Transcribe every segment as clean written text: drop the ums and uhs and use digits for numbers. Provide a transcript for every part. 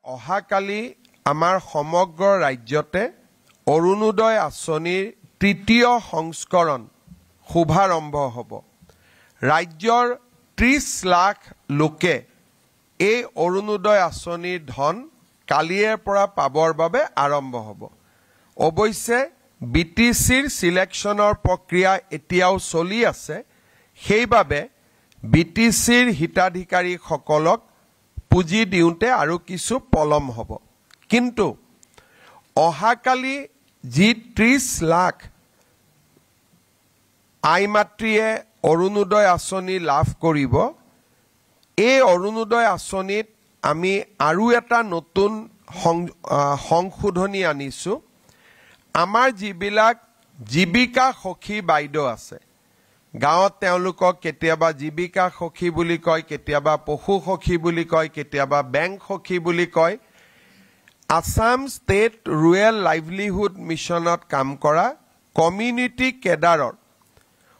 অহাকালি আমাৰ সমগ্ৰ ৰাজ্যতে অৰুণোদয় আঁচনিৰ তৃতীয় সংস্কৰণ শুভাৰম্ভ হ'ব। ৰাজ্যৰ 30 লাখ লোকে এই অৰুণোদয় আঁচনিৰ ধন কালিৰে পৰা পাবৰ বাবে আৰম্ভ হ'ব। অৱশ্যে বিটিচিৰ সিলেকশ্যনৰ প্ৰক্ৰিয়া এতিয়াও চলি আছে, সেইবাবে বিটিচিৰ হিতাধিকাৰীসকলক পুঁজি দিওঁতে আৰু কিছু পলম হ'ব। কিন্তু অহাকালি যি 30 লাখ আই মাতৃয়ে অৰুণোদয় আঁচনি লাভ কৰিব, এই অৰুণোদয় আঁচনিত আমি আৰু এটা নতুন সংশোধনী আনিছোঁ। আমাৰ যিবিলাক জীৱিকা সখী বাইদেউ আছে, গাঁৱত তেওঁলোকক কেতিয়াবা জীৱিকা সখী বুলি কয়, কেতিয়াবা পশু সখী বুলি কয়, কেতিয়াবা বেংক সখী বুলি কয়। আসাম ষ্টেট ৰুৰেল লাইভলিহুড মিছনত কাম কৰা কমিউনিটি কেডাৰৰ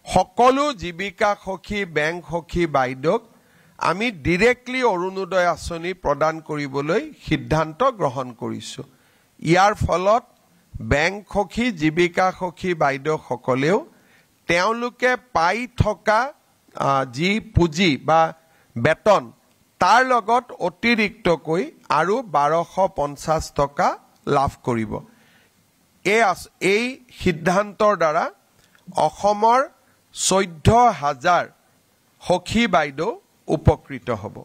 সকলো জীৱিকা সখী বেংক সখী বাইদেউক আমি ডিৰেক্টলি অৰুণোদয় আঁচনি প্ৰদান কৰিবলৈ সিদ্ধান্ত গ্ৰহণ কৰিছোঁ। ইয়াৰ ফলত বেংক সখী জীৱিকা সখী বাইদেউসকলেও তেওঁলোকে পাই থকা যি পুঁজি বা বেতন তাৰ লগত অতিৰিক্তকৈ আৰু 1250 টকা লাভ কৰিব। এই সিদ্ধান্তৰ দ্বাৰা অসমৰ 14,000 সখী বাইদেউ উপকৃত হ'ব।